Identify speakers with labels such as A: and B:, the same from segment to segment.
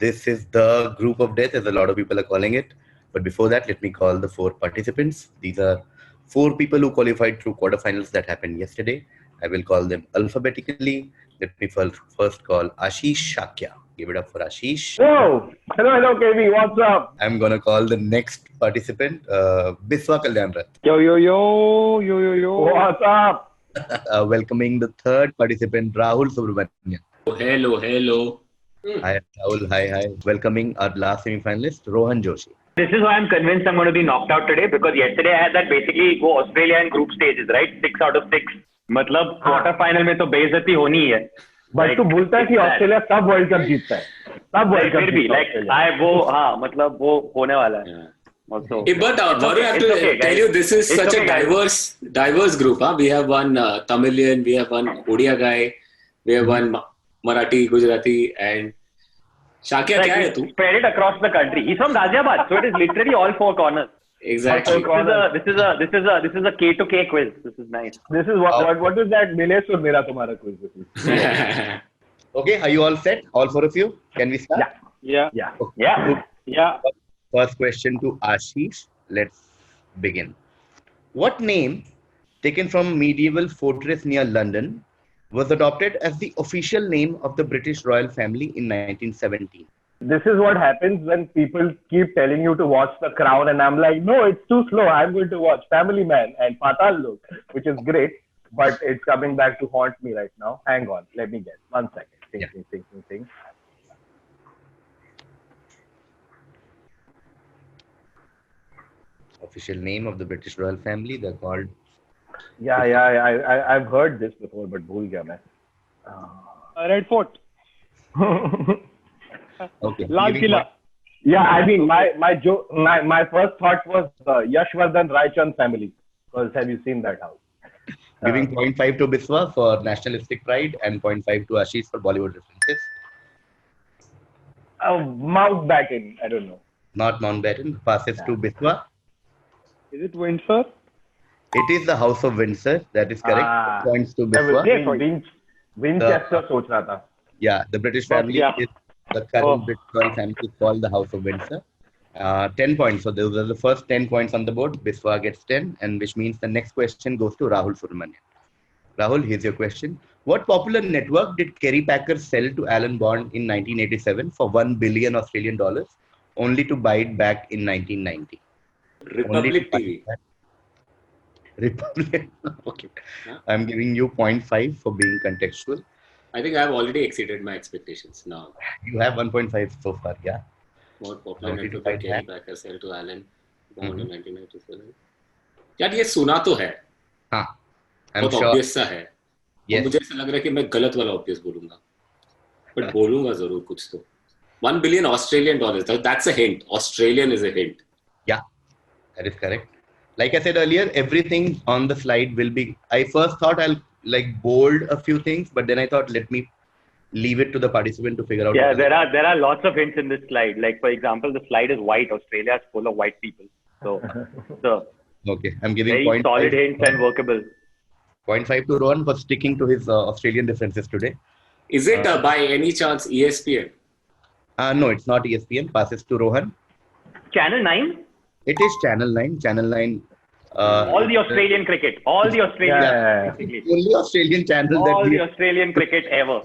A: This is the group of death, as a lot of people are calling it. But before that, let me call the 4 participants. These are 4 people who qualified through quarterfinals that happened yesterday. I will call them alphabetically. Let me first call Ashish Shakya. Give it up for Ashish.
B: Hello, KB. What's up?
A: I'm going to call the next participant, Biswa Kalyanrat.
C: Yo.
B: What's up?
A: Welcoming the third participant, Rahul Subramanian.
C: Hello.
A: Hi, Rahul. Hi. Welcoming our last semi-finalist, Rohan Joshi.
D: This is why I'm convinced I'm going to be knocked out today, because yesterday I had that basically go Australia in group stages, right? 6 out of 6. मतलब quarter final में तो बेइज्जती होनी ही है.
B: But तू बोलता है कि ऑस्ट्रेलिया सब वर्ल्ड कप जीतता है. सब वर्ल्ड कप
D: फिर भी लाइक वो हाँ मतलब वो होने वाला है.
C: Also, but Varun, I have to tell you, this is such a diverse group. Huh? We have one Tamilian, we have one Odia guy, we have one Marathi, Gujarati, and Shakya. क्या है तू?
D: Spread it across the country. He's from Ghaziabad, so it is literally all 4 corners.
C: Exactly.
D: This is a K to K quiz. This is nice.
B: This is what is that? Milesh और मेरा तुम्हारा quiz.
A: Okay, are you all set? All 4 of you? Can we start?
D: Yeah.
A: First question to Ashish. Let's begin. What name, taken from medieval fortress near London, was adopted as the official name of the British royal family in 1917?
B: This is what happens when people keep telling you to watch The Crown, and I'm like, no, it's too slow. I'm going to watch Family Man and Patal Lok, which is great, but it's coming back to haunt me right now. Hang on, let me guess. 1 second. Think.
A: Official name of the British royal family, they're called...
B: I've heard this before, but bhul gaya main.
E: Red Fort.
A: Okay.
E: Lal Killa.
B: Yeah, I mean, my first thought was Yashvardhan Raichand family. Because have you seen that house?
A: Giving 0.5 to Biswa for nationalistic pride and 0.5 to Ashish for Bollywood references.
B: Mountbatten, I don't know.
A: Not Mountbatten. Passes to Biswa.
E: Is it Windsor?
A: It is the House of Windsor. That is correct. Points to Biswa.
B: Winchester सोच रहा था.
A: Yeah, the British family is the current British royal family is called the House of Windsor. 10 points. So those are the first 10 points on the board. Biswa gets 10, and which means the next question goes to Rahul Subramanian. Rahul, here's your question. What popular network did Kerry Packer sell to Alan Bond in 1987 for $1 billion Australian dollars, only to buy it back in 1990?
C: Republic TV.
A: Republic. Okay. Huh? I'm giving you 0.5 for being contextual.
C: I think I've already exceeded my expectations now.
A: You have 1.5 so far, yeah.
C: What popular network did Kerry Packer sell to Alan Bond in 1997? यार ये सुना तो है.
A: हाँ.
C: बहुत obvious सा है. Yes. मुझे ऐसा लग रहा है कि मैं गलत वाला obvious बोलूँगा. But बोलूँगा ज़रूर कुछ तो. $1 billion Australian dollars. That's a hint. Australian is a hint.
A: Yeah, that is correct. Like I said earlier, everything on the slide will be... I first thought I'll bold a few things, but then I thought, let me leave it to the participant to figure out.
D: Yeah, there are lots of hints in this slide. Like, for example, the slide is white. Australia is full of white people. So
A: okay, I'm giving
D: very solid hints and workable.
A: 0.5 to Rohan for sticking to his Australian references today.
C: Is it by any chance ESPN?
A: No, it's not ESPN. Passes to Rohan.
D: Channel 9?
A: It is Channel 9. Channel 9.
D: All the Australian cricket. All the Australian.
A: Only Australian channel.
D: All the Australian cricket ever.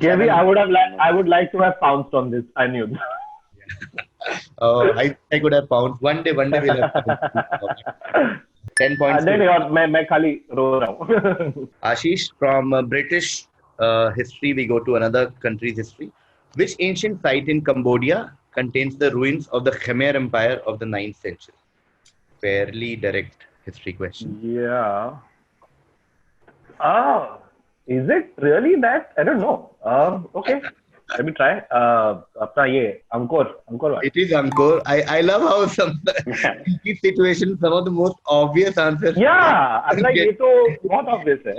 B: Kevin, I would like to have pounced on this. I knew that.
A: I could have pounced. One day we'll have 10 points.
B: मैं खाली रो रहा हूँ.
A: Ashish, from British history, we go to another country's history. Which ancient site in Cambodia contains the ruins of the Khmer Empire of the 9th century? Fairly direct history question.
B: Yeah. Is it really that? I don't know. Okay. Let me try. अपना ये Angkor.
A: It is Angkor. I love how some in this situation some of the most obvious answers.
B: Yeah, I'm like ये तो बहुत obvious है.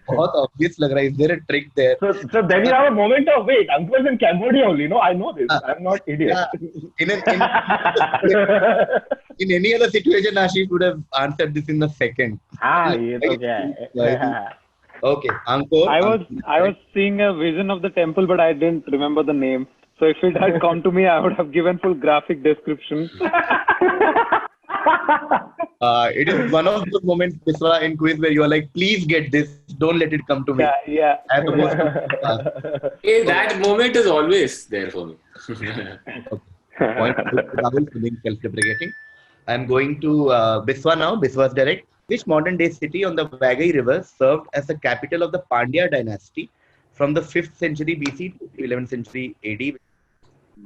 A: बहुत obvious लग रहा है. Is there a trick there?
B: So then you have a moment of wait. Angkor is in Cambodia only. No, I know this. I'm not idiot.
A: In any other situation, Ashish would have answered this in the second.
B: ये तो क्या है.
A: Okay, Angkor.
E: I was seeing a vision of the temple, but I didn't remember the name. So if it had come to me, I would have given full graphic description.
A: It is one of those moments, Biswa, in quiz where you are like, please get this. Don't let it come to me.
E: Yeah.
A: As opposed to,
C: Hey, that moment is always there for me.
A: point Rahul for being self-deprecating. I'm going to Biswa now. Biswa's direct. Which modern-day city on the Vagai River served as the capital of the Pandya dynasty from the 5th century BC to 11th century AD?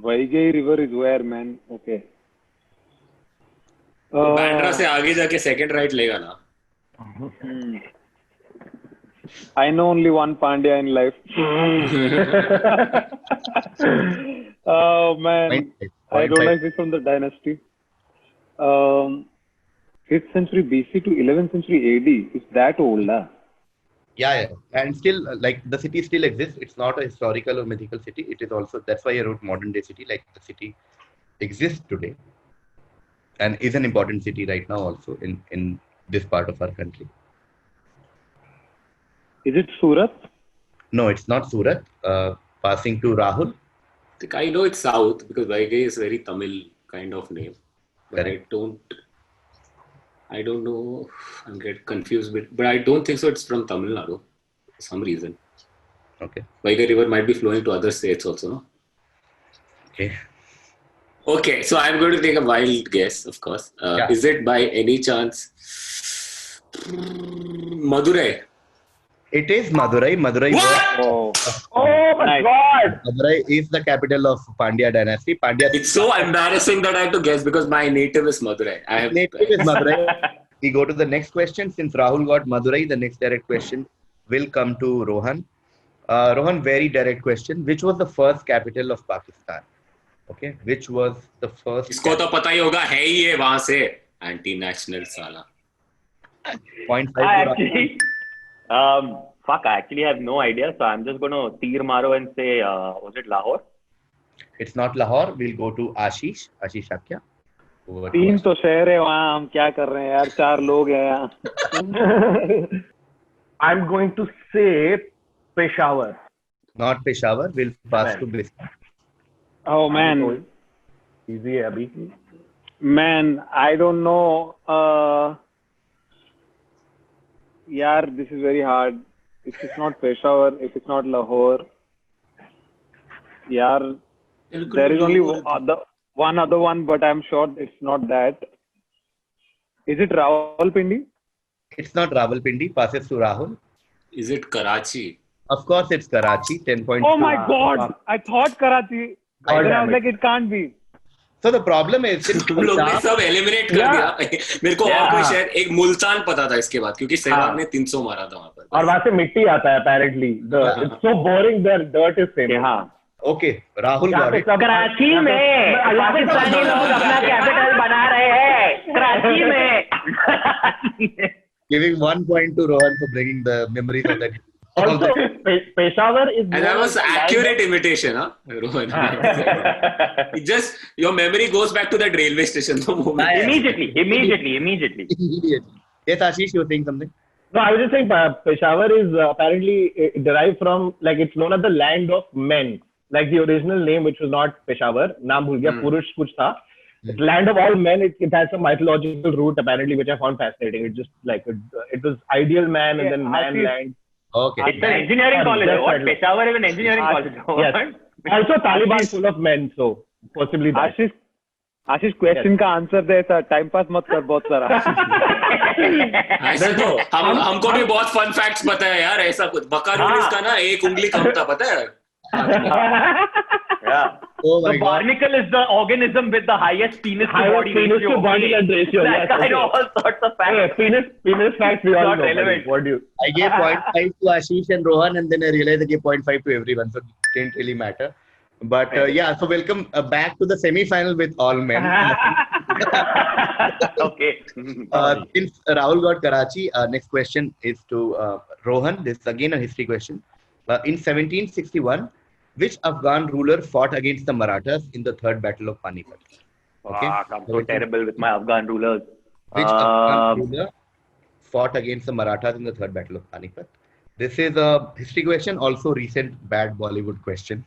E: Vaigai River is where, man? Okay.
C: Bandra से आगे जाके second right लेगा ना.
E: I know only one Pandya in life. Oh man, I don't know if it's from the dynasty. 5th century BC to 11th century AD. It's that old, huh?
A: Yeah. And still, like, the city still exists. It's not a historical or mythical city. It is also, that's why I wrote modern-day city. Like, the city exists today and is an important city right now also in this part of our country.
E: Is it Surat?
A: No, it's not Surat. Passing to Rahul.
C: I know it's south because Vaigai is very Tamil kind of name. But
A: Correct.
C: I don't know. I'm get confused but I don't think so. It's from Tamil Nadu for some reason.
A: Okay.
C: Vaigai River might be flowing to other states also, no? Okay, so I'm going to take a wild guess, of course.
A: Yeah.
C: Is it by any chance Madurai?
A: It is Madurai. Madurai
B: my God!
A: Madurai is the capital of Pandya dynasty.
C: It's so embarrassing that I have to guess because my native is Madurai.
A: Native is Madurai. We go to the next question. Since Rahul got Madurai, the next direct question will come to Rohan. Rohan, very direct question. Which was the first capital of Pakistan? Okay. Which was the first?
C: इसको तो पता ही होगा है ही ये वहाँ से anti-national साला.
A: 0.5.
D: I actually have no idea. So I'm just going to tir maro and say, was it Lahore?
A: It's not Lahore. We'll go to Ashish. Ashish Shakya.
E: 3 तो शहर है वहाँ. हम क्या कर रहे हैं यार? 4 लोग हैं यहाँ.
B: I'm going to say Peshawar.
A: Not Peshawar. We'll pass to Biswa.
E: Oh man.
B: Easy, Abhi.
E: Man, I don't know. Yeah, this is very hard. If it's not Peshawar, if it's not Lahore, yeah, there is only one other one, but I'm sure it's not that. Is it Rawalpindi?
A: It's not Rawalpindi. Passes to Rahul.
C: Is it Karachi?
A: Of course, it's Karachi. 10 points.
E: Oh my God! I thought Karachi. Then I was like, it can't be.
A: So the problem is
C: तुम लोग ने सब eliminate कर दिया. मेरे को और कोई शहर एक मुल्तान पता था इसके बाद क्योंकि सहवाग ने 300 मारा था वहाँ पर.
B: और वहाँ से मिट्टी आता है apparently. It's so boring. The dirt is famous.
D: हाँ.
A: Okay, Rahul got it.
D: Karachi में पाकिस्तानी लोग अपना कैपिटल बना रहे हैं. कराची में.
A: Giving 1 point to Rohan for bringing the memories of that.
B: Also, Peshawar is.
C: And that was accurate imitation, huh, Rohan? It just your memory goes back to that railway station.
D: Immediately.
A: Yes, Ashish, you were saying something.
B: No, I was just saying Peshawar is apparently derived from, like, it's known as the land of men. Like the original name, which was not Peshawar, naam bhul gaya, Purush kuch tha. It's land of all men. It has some mythological root apparently, which I found fascinating. It just like it was ideal man and then man land.
A: Okay.
D: It's an engineering college. What? Peshawar is an engineering college.
B: Yes. Also Taliban full of men, so possibly that.
E: Ashish question का answer दे ऐसा time pass मत कर बहुत सारा.
C: हमको भी बहुत fun facts पता है यार. ऐसा कुछ बकारूनिस का ना एक उंगली कम था पता है.
D: Yeah.
A: Oh my
D: the
A: God.
D: barnacle is the organism with the highest penis to body ratio.
B: ratio.
D: Yes, I know all sorts of facts.
B: Penis facts we all
D: Not
B: know.
D: relevant.
B: What do you?
A: I gave 0.5 to Ashish and Rohan, and then I realized I gave 0.5 to everyone, so it didn't really matter. But yeah, so welcome back to the semi-final with all men.
D: Okay.
A: Since Rahul got Karachi, next question is to Rohan. This is again a history question. In 1761, which Afghan ruler fought against the Marathas in the Third Battle of Panipat? Okay.
D: I'm so terrible with my Afghan rulers.
A: Which Afghan ruler fought against the Marathas in the Third Battle of Panipat? This is a history question, also recent bad Bollywood question.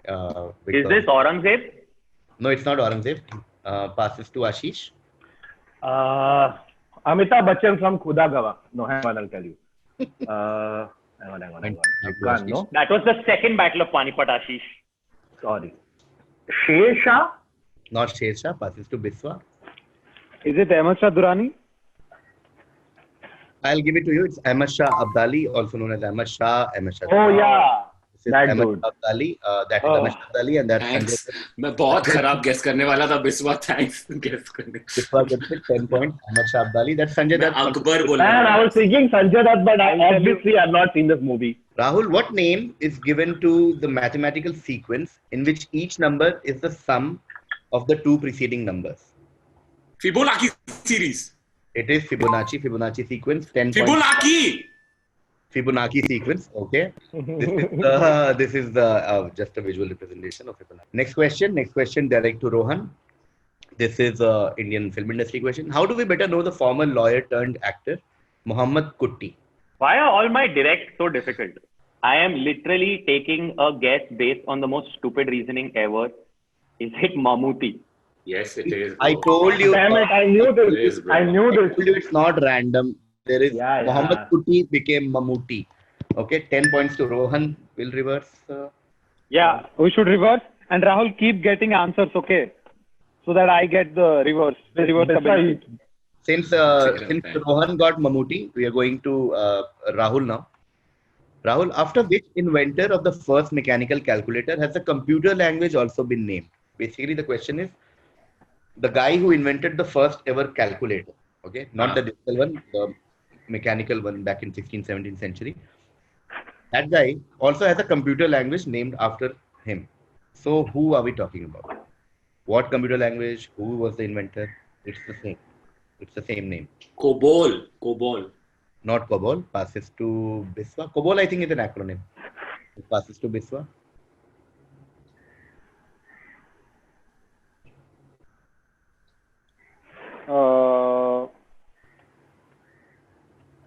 D: Is
A: because-
D: this Aurangzeb?
A: No, it's not Aurangzeb. Passes to Ashish.
B: Amitabh Bachchan from Khuda Gawah. No, hang on, I'll tell you. Hang on. I can't, no?
D: That was the second battle of Panipat, Ashish.
B: Sorry. Sher Shah?
A: Not Sher Shah. Passes to Biswa.
E: Is it Ahmad Shah Durrani?
A: I'll give it to you. It's Ahmad Shah Abdali, also known as Ahmad Shah.
B: Oh, yeah.
A: This is
B: That
A: Ahmad
B: dude.
A: Shah Abdali. That is Ahmad Shah Abdali, and that's
C: Thanks.
A: Sanjay.
C: मैं बहुत खराब guess करने वाला था Biswa. Thanks guess करने.
A: Biswa gets it, 10 points. Ahmad Shah Abdali. That's Sanjay
C: मैं
A: Dutt.
C: Akbar बोला.
B: Man, I was thinking Sanjay Dutt, but
E: I'll tell
B: obviously I've not seen this movie.
A: Rahul, what name is given to the mathematical sequence in which each number is the sum of the two preceding numbers?
C: Fibonacci series.
A: It is Fibonacci sequence. 10 points.
C: Fibonacci.
A: Fibonacci sequence. Okay. This is the just a visual representation of Fibonacci. Next question direct to Rohan. This is a Indian film industry question. How do we better know the former lawyer turned actor Muhammad Kutti?
D: Why are all my directs so difficult? I am literally taking a guess based on the most stupid reasoning ever. Is it Mammootty?
C: Yes, it is.
A: I told you.
B: Damn it, I knew
C: It is,
B: this.
C: bro.
B: I knew
A: I
B: this.
A: told you it's not random. There is
B: Yeah.
A: Muhammad Kutti became Mammootty. Okay, 10 points to Rohan. Will reverse.
E: Yeah, we should reverse. And Rahul, keep getting answers, okay? So that I get the reverse. The reverse
B: That's why
E: ability.
A: Since
C: Second
A: since
C: time.
A: Rohan got Mammootty, we are going to Rahul now. Rahul, after which inventor of the first mechanical calculator has the computer language also been named? Basically, the question is the guy who invented the first ever calculator. Okay, not the digital one, the mechanical one back in 16th, 17th century. That guy also has a computer language named after him. So, who are we talking about? What computer language? Who was the inventor? It's the same. It's the same name.
C: COBOL.
A: Not COBOL. Passes to Biswa. COBOL, I think, is an acronym. It passes to Biswa.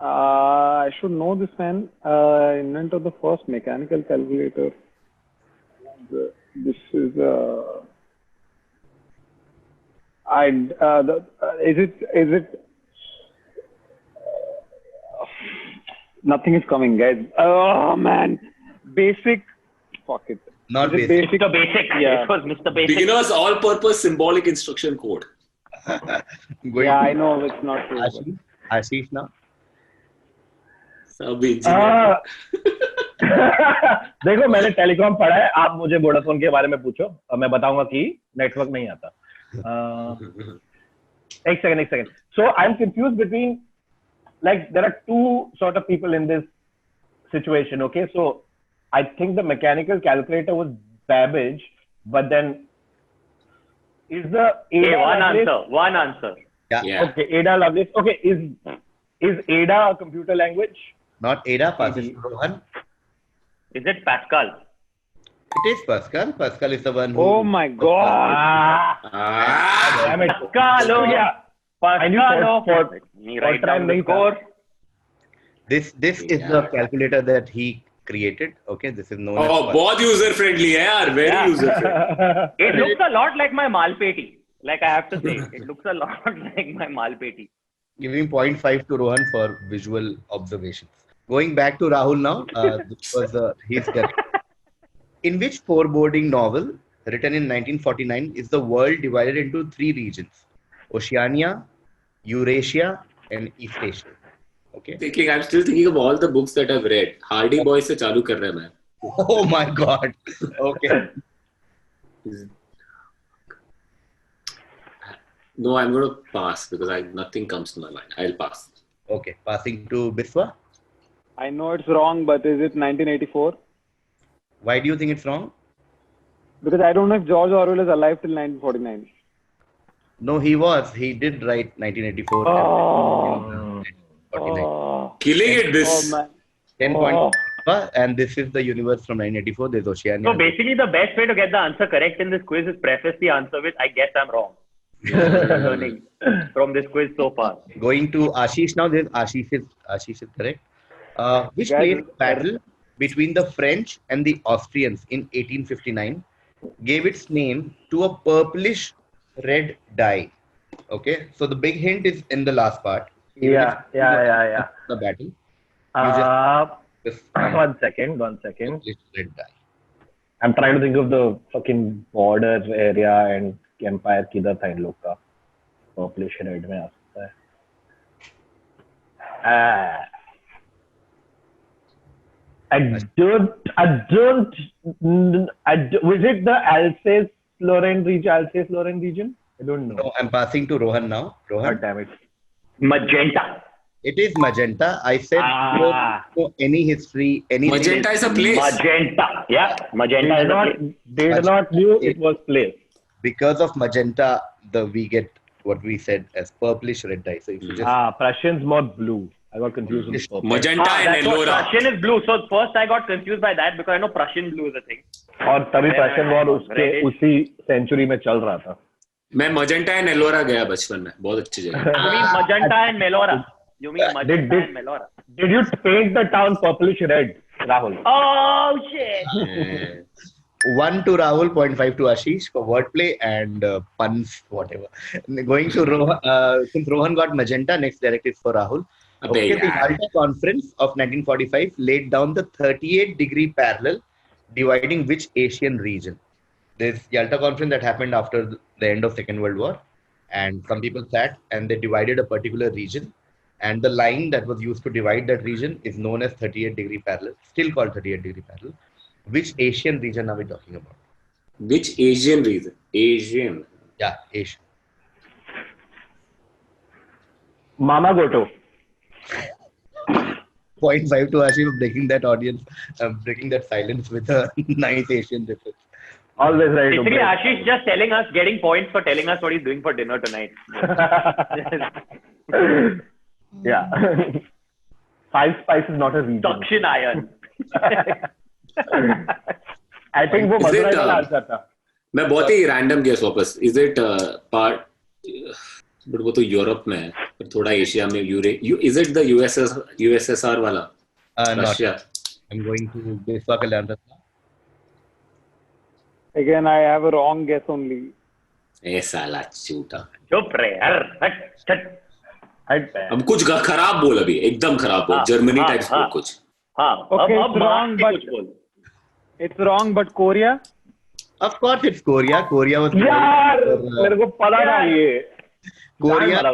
E: I should know this man. Inventor of the first mechanical calculator. This is is it nothing is coming, guys. Oh man, basic. Fuck it.
A: Not
E: Is it
A: basic.
D: Mr. Basic.
E: Yeah.
D: It was Mr. Basic.
C: Beginners all-purpose symbolic instruction code.
A: Going
E: Yeah,
A: to
E: I know it's not true. but-
A: Ashish now.
C: सब engineer.
B: देखो मैंने telecom पढ़ा है, आप मुझे Vodafone के बारे में पूछो और मैं बताऊंगा कि नेटवर्क नहीं आता. एक second. So I'm confused between, like, there are two sort of people in this situation. Okay, so I think the mechanical calculator was Babbage, but then is the
D: Okay,
B: Ada
D: one
B: Lovelace-
D: answer. One answer.
C: Yeah.
B: Okay, Ada Lovelace. Okay, is Ada a computer language?
A: Not Ada. Passes to Rohan.
D: Is it Pascal?
A: It is Pascal. Pascal is the one who.
E: Oh my god.
C: Ah,
B: Damn it.
D: Pascal. Oh, yeah.
B: I knew for
D: Me write
B: try
D: down the
B: nahi tha.
D: score.
A: This is the calculator that he created. Okay, this is known
C: oh,
A: as.
C: बहुत user friendly है यार, very
D: Yeah.
C: user friendly.
D: It looks a lot like my Malpeti. Like I have to say, it looks a lot like my Malpeti.
A: Giving 0.5 to Rohan for visual observations. Going back to Rahul now. This was his correct. In which foreboding novel, written in 1949, is the world divided into three regions? Oceania, Eurasia, and East Asia. Okay.
C: I'm still thinking of all the books that I've read. Hardy Boy से चालू कर रहा है मैं.
A: Oh my God. Okay.
C: No, I'm going to pass because nothing comes to my mind. I'll pass.
A: Okay. Passing to Biswa.
E: I know it's wrong, but is it 1984?
A: Why do you think it's wrong?
E: Because I don't know if George Orwell is alive till 1949.
A: No, he was. He did write 1984.
E: Oh.
A: 49.
E: Oh,
C: Killing it,
E: oh
C: this.
E: man.
A: 10
E: Oh.
A: points. And this is the universe from 1984. There's Oceania.
D: So basically, the best way to get the answer correct in this quiz is preface the answer with, I guess I'm wrong. Learning from this quiz so far.
A: Going to Ashish now. Ashish is correct. Which
E: Guys,
A: plane battle between the French and the Austrians in 1859 gave its name to a purplish red dye. Okay, so the big hint is in the last part.
B: Yeah.
A: The battle. Just
B: One second.
A: purplish red dye.
B: I'm trying to think of the fucking border area and empire किधर था इन लोग का purplish red में आ सकता है. I don't. Was it the Alsace-Lorraine region? I don't know.
A: So I'm passing to Rohan now. Rohan,
B: God damn it.
D: Magenta.
A: it is magenta. I said you don't know any history, anything.
C: Magenta is a place.
D: Magenta. Yeah. Magenta is a place.
B: They did not knew it was place.
A: Because of magenta, we get what we said as purplish red dye. So if you just
B: Prussian's more blue. I got confused with purple.
C: Magenta and
D: That's what
C: Ellora.
D: Prussian is blue. So first I got confused by that because I know Prussian blue is a thing.
B: और तभी Prussian war उसके उसी century में चल रहा था.
C: मैं magenta and Ellora गया बचपन में, बहुत अच्छी जगह.
D: You mean Magenta and Melora? You mean Magenta and Melora?
B: Did you paint the town purplish red, Rahul?
D: Oh shit!
A: 1 to Rahul, 0.5 to Ashish for wordplay and puns, whatever. Going to Rohan, since Rohan got magenta, next direct is for Rahul. Okay, the Yalta Conference of 1945 laid down the 38-degree parallel dividing which Asian region? This Yalta Conference that happened after the end of Second World War, and some people sat and they divided a particular region, and the line that was used to divide that region is known as 38-degree parallel, still called 38-degree parallel. Which Asian region are we talking about?
C: Which Asian region? Asian.
A: Yeah, Asian.
B: Mama Goto.
A: 0.5 to Ashish for breaking that audience, breaking that silence with a nice Asian reference.
B: Always ready to
D: Basically,
B: break.
D: Ashish just telling us, getting points for telling us what he's doing for dinner tonight.
B: Yeah. Five Spice is not a region.
D: Suction iron.
B: I think वो
C: Is
B: Madurai
C: it,
B: का answer था.
C: मैं बहुत ही random guess वापस. Is it part? But वो तो Europe में है, पर थोड़ा एशिया में Is it the USSR वाला?
A: Not.
C: Russia.
A: I'm going to Biswa Kalyan Ratna.
E: Again, I have a wrong guess only.
C: ए साला झूठा.
D: चुप रे यार.
C: अब कुछ खराब बोल, अभी एकदम खराब बोल. जर्मनी टाइप्स बोल कुछ.
D: हाँ.
E: Okay,
D: अब
E: it's wrong, but
D: कुछ बोल.
E: it's wrong. But Korea.
A: Of course, it's Korea. Korea was.
B: यार मेरे को पता था ये.
A: Korea as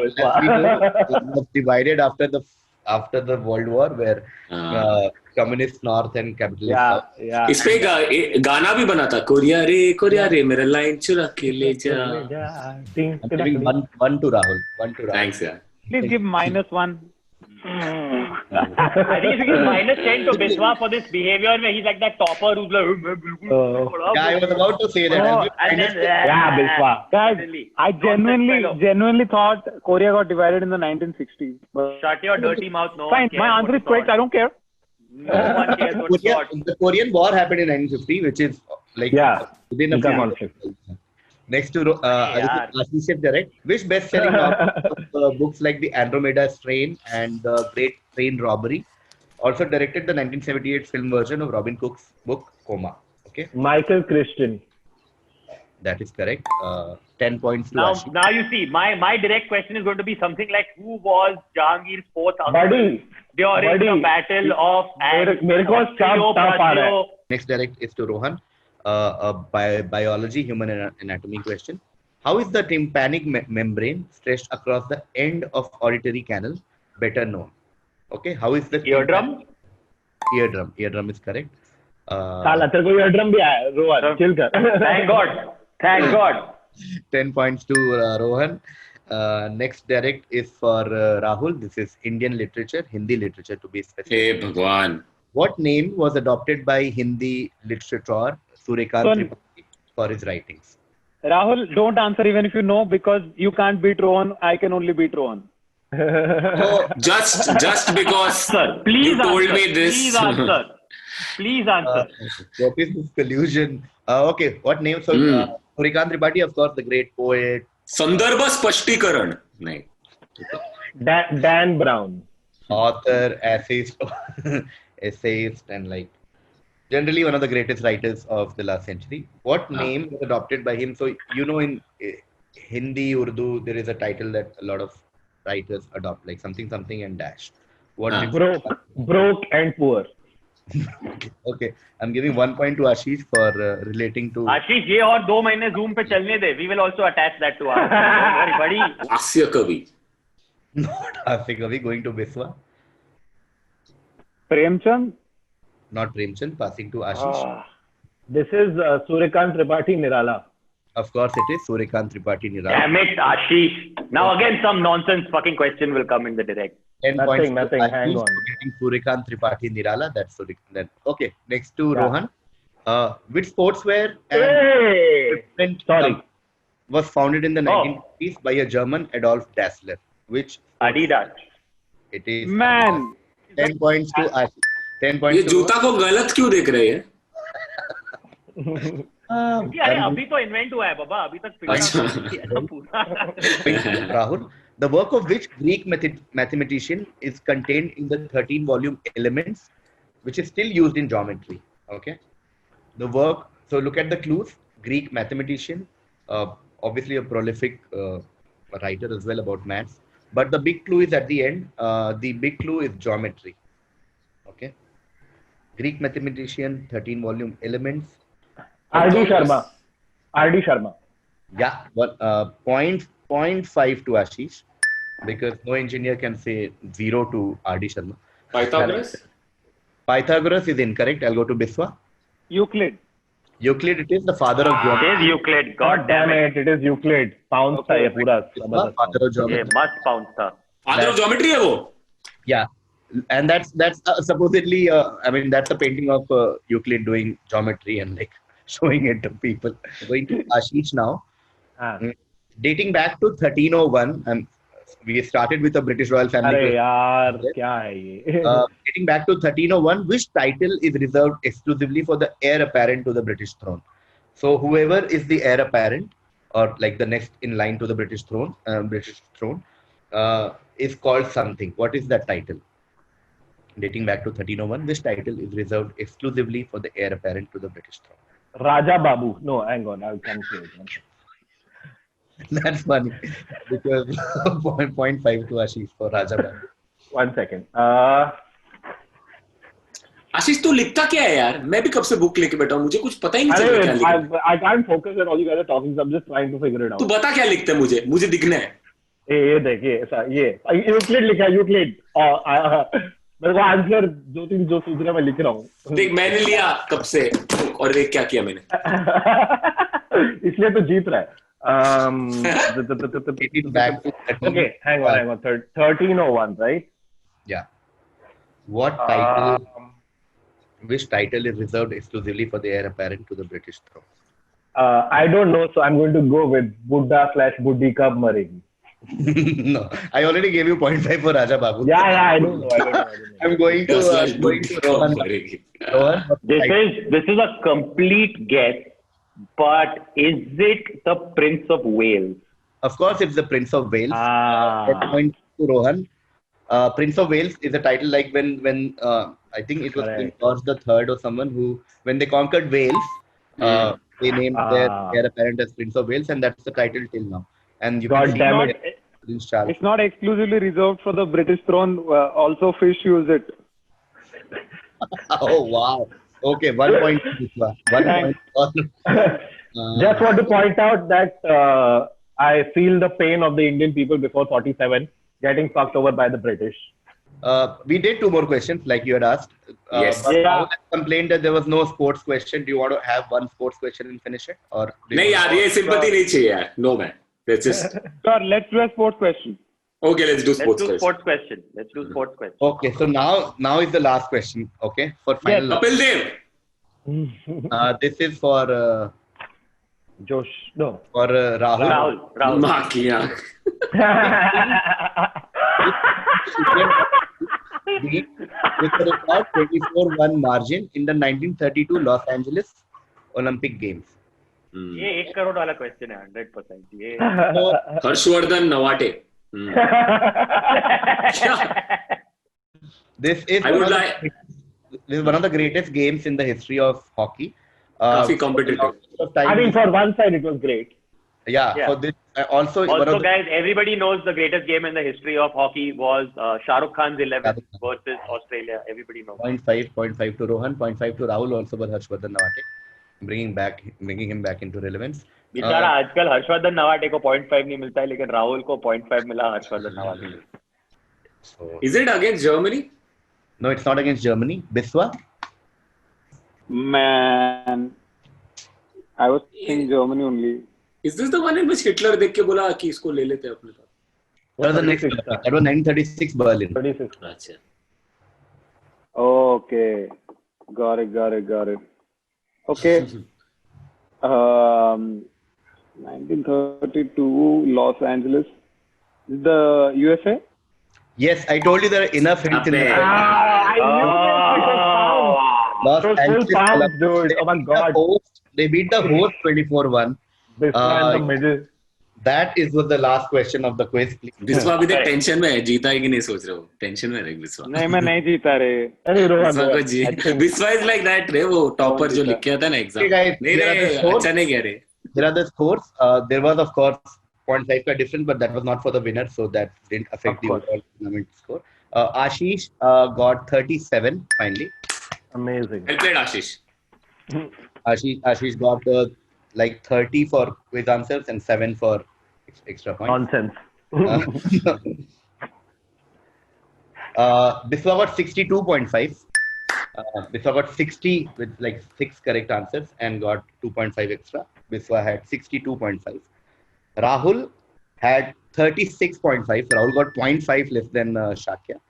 A: we know, was divided after the World War, where communist North and capitalist South.
B: Yeah.
C: इस पे गाना भी बना था. कोरिया रे मेरा लाइन चुरा के ले जा.
A: I'm giving one to Rahul.
C: Thanks यार.
E: Please give -1.
D: I think it's -10 to Biswa for this behavior where he's like that topper who's like.
A: Yeah, I was about to say that.
D: And then,
B: Biswa.
E: Guys, I genuinely thought Korea got divided in the 1960s. But
D: Shut your dirty mouth. No
E: fine, my answer is correct. I don't care.
D: No one cares what thought.
A: The Korean War happened in 1950, which is like within a few
B: conflict.
A: Next to Ashish Direct, which best-selling books like The Andromeda Strain and The Great Train Robbery also directed the 1978 film version of Robin Cook's book Coma. Okay,
B: Michael Christian.
A: that is correct. 10 points to
D: Now
A: Ashish.
D: you see, my direct question is going to be something like, who was Jahangir's fourth uncle
B: Buddy.
D: during the Battle of
B: मेरे को सब tough आ रहा है.
A: Next direct is to Rohan. A biology, human anatomy question. How is the tympanic membrane stretched across the end of auditory canal better known? Okay, how is the
D: Eardrum?
A: Eardrum is correct.
B: साला तेरे को eardrum भी आया. Rohan, chill कर.
D: Thank God.
A: 10 points to Rohan. Next direct is for Rahul. This is Indian literature, Hindi literature to be specific.
C: हे भगवान.
A: What name was adopted by Hindi literature Suryakant Tripathi for his writings?
E: Rahul, don't answer even if you know, because you can't beat Rohan. I can only beat Rohan.
C: Oh, just because
D: Sir, please
C: you told me this.
D: Please answer.
A: What is this collusion? Okay, what name? So, Suryakant Tripathi, of course, the great poet.
C: संदर्भ स्पष्टीकरण नहीं.
B: Dan Brown.
A: Author, essayist, and like Generally one of the greatest writers of the last century. What name was adopted by him? So in Hindi, Urdu, there is a title that a lot of writers adopt, like something and dash. What did
B: broke and poor.
A: Okay, I'm giving 1 point to Ashish for relating to.
D: Ashish, ये और 2 महीने Zoom पे चलने दे. We will also attach that to our very buddy.
C: हास्य कवि.
A: Not Asya Kavi, going to Biswa.
E: Premchand?
A: Not Premchand, passing to Ashish.
B: This is Suryakant Tripathi Nirala.
A: Of course, it is Suryakant Tripathi Nirala.
D: Damn it, Ashish. Now again, some nonsense fucking question will come in the direct.
A: 10 points.
B: Nothing. Hang on.
A: Getting Suryakant Tripathi Nirala. That's Suryakant. Okay, next to Rohan. Which sportswear was founded in the 1950s by a German Adolf Dassler? Which
D: Adidas.
A: It is.
E: Man.
A: 10 points to Ashish. 10 points.
C: ये जूता को गलत क्यों देख रहे हैं?
D: अरे अभी तो इन्वेंट हुआ है बाबा, अभी तक
A: Rahul, the work of which Greek mathematician is contained in the 13-volume Elements, which is still used in geometry. Okay, the work. So look at the clues. Greek mathematician, obviously a prolific writer as well about maths. But the big clue is at the end. The big clue is geometry. Okay, Greek mathematician, 13-volume Elements.
B: R.D. Sharma.
A: Yeah, but 0.5 to Ashish, because no engineer can say 0 to R.D. Sharma. Pythagoras is incorrect. I'll go to Biswa.
E: Euclid,
A: it is the father of geometry.
D: It is Euclid. God damn it.
B: It is Euclid. Pounds था ये पूरा.
A: Father of geometry.
D: ये must pounds था.
C: Father of geometry है वो?
A: Yeah, and that's supposedly I mean that's a painting of Euclid doing geometry and like showing it to people. Going to Ashish now. Dating back to 1301, and we started with the British royal family.
B: अरे यार क्या है ये?
A: Dating back to 1301, which title is reserved exclusively for the heir apparent to the British throne? So whoever is the heir apparent, or like the next in line to the British throne, is called something. What is that title? Dating back to 1301, which title is reserved exclusively for the heir apparent to the British throne?
B: Raja Babu. No, hang on. I'll come to it.
A: That's funny because 0.5 to Ashish for Raja Babu.
B: 1 second.
C: आशीष तू लिखता क्या है यार? मैं भी कब से book लेके बैठा हूँ, मुझे कुछ पता ही नहीं चल रहा क्या लिखता.
B: I can't focus when all you guys are talking. So I'm just trying to figure it out.
C: तू बता क्या लिखता है मुझे दिखना है.
B: ये देखिए ऐसा ये यूक्लिड लिखा है यूक्लिड. मेरे को आंसर 2-3 जो सूझ रहा मैं लिख रहा हूँ.
C: देख मैंने लिया कब से और देख क्या किया मैंने.
B: इसलिए तो जीत रहा है. Okay, hang on. 1301, right?
A: Yeah. What title? Which title is reserved exclusively for the heir apparent to the British throne?
B: I don't know, so I'm going to go with Buddha/Buddhi Ka Maring.
A: No, I already gave you 0.5 for Raja Babu.
B: Yeah, I don't know.
A: I'm going to Rohan.
D: This is a complete guess, but is it the Prince of Wales?
A: Of course, it's the Prince of Wales. 10 points to Rohan. Prince of Wales is a title like when I think it was King George III or someone who, when they conquered Wales, they named their heir apparent as Prince of Wales, and that's the title till now. And you
B: God damn it.
E: It's not exclusively reserved for the British throne. Also, fish use it.
A: Oh wow! Okay, 1 point. 1 point.
B: Just want to point out that I feel the pain of the Indian people before 47 getting fucked over by the British.
A: We did 2 more questions, like you had asked.
C: Yes.
A: But I complained that there was no sports question. Do you want to have 1 sports question and finish it, or?
C: नहीं यार ये sympathy नहीं चाहिए यार. No man. Let's just.
E: Sir, let's do a sports question.
C: Okay, let's do sports
D: question. Let's do sports question.
A: Okay, so now is the last question. Okay, for final.
C: Kapil Dev.
A: This is for
B: Josh. No.
A: For Rahul.
D: Rahul.
C: Makiya.
A: With a record 24-1 margin in the 1932 Los Angeles Olympic Games.
D: ये 1 करोड़ वाला question है 100%. ये
C: Harshvardhan नवाटे.
A: This is this is one of the greatest games in the history of hockey.
C: काफी competitive.
B: I mean, for one side, it was great.
A: Yeah. For this, also
D: guys, everybody knows the greatest game in the history of hockey was Shah Rukh Khan's 11 versus Australia. Everybody knows.
A: 0.5 to Rohan, 0.5 to Rahul, also by Harshvardhan Navate, bringing him back into relevance.
D: बेचारा आजकल हर्षवर्धन नवाटे को 0.5 नहीं मिलता है, लेकिन राहुल को 0.5 मिला हर्षवर्धन नवाटे को.
A: So,
C: Is it against Germany?
A: no, it's not against Germany. Biswa?
E: Man, I was thinking Germany only.
C: Is this the one in which Hitler देख के बोला कि इसको ले लेते हैं अपने साथ?
A: That was the next. That was 1936 Berlin.
B: 36.
C: अच्छा.
E: Okay, got it. Okay. 1932 Los Angeles. Is the USA?
A: Yes, I told you there are enough hints in the
B: I knew
A: Los
B: it.
A: Angeles.
B: Pounds, dude. Oh my God.
A: They beat the host 24-1.
B: Biswa in the middle.
A: That was the last question of the quiz. Please.
C: Biswa अभी तक tension में है, जीता है कि नहीं सोच रहे हो? टेंशन में है बिस्वा.
E: नहीं मैं नहीं जीता रे.
B: Any Rohan,
C: बिस्वा को जी. बिस्वा is like that रे, वो टॉपर जो लिख के आता है ना एग्जाम.
A: Okay, guys,
C: नहीं रे, अच्छा नहीं कह रहे.
A: There are the scores. There was of course 0.5 का difference, but that was not for the winner, so that didn't affect the overall tournament score. Ashish got 37 finally.
B: Amazing.
C: Well played, Ashish.
A: Ashish got like 30 for quiz answers and 7 for extra points.
B: Nonsense.
A: Biswa got 62.5. Biswa got 60 with like 6 correct answers and got 2.5 extra. Biswa had 62.5. Rahul had 36.5. Rahul got 0.5 less than Shakya.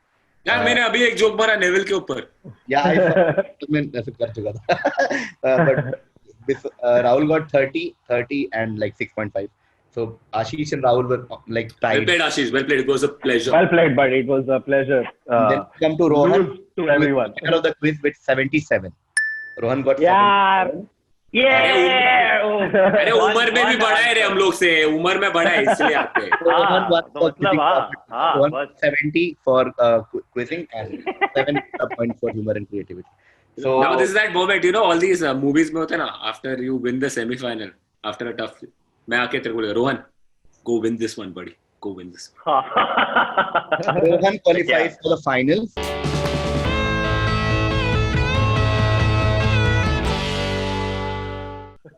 C: यार मैंने अभी एक joke मारा naval के ऊपर.
A: Yeah, मैं ऐसे कर चुका था. But Rahul got 30 and like 6.5. So Ashish and Rahul were like tied.
C: Well played, Ashish. Well played. It was a pleasure.
B: Well played, but it was a pleasure.
A: Then come to Rohan.
B: Lose to everyone.
A: Winner of the quiz with 77. Rohan got
B: यार.
A: 77.
C: अरे उम्र में भी बड़ा है रे हम लोग से. उम्र में बड़ा है इसलिए आते हैं.
A: Rohan won for
D: मतलब
A: Rohan got 70 for quizzing and 7 points for humor and creativity. So
C: Now this is that moment, you know, all these movies में होते हैं ना, after you win the semi-final, after a tough, मैं आके तेरे को बोलेगा, Rohan, go win this one, buddy, go win this one.
A: Rohan qualifies for the finals.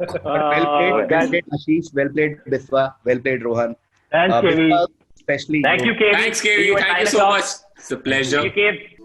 A: Well played Ashish, well played Biswa, well played Rohan.
B: Thanks, Kevi.
A: Biswa especially.
D: Thank you, Kevi.
C: Thanks, Kevi. Thank you so much. It's a pleasure.
D: Thank you, Kevi.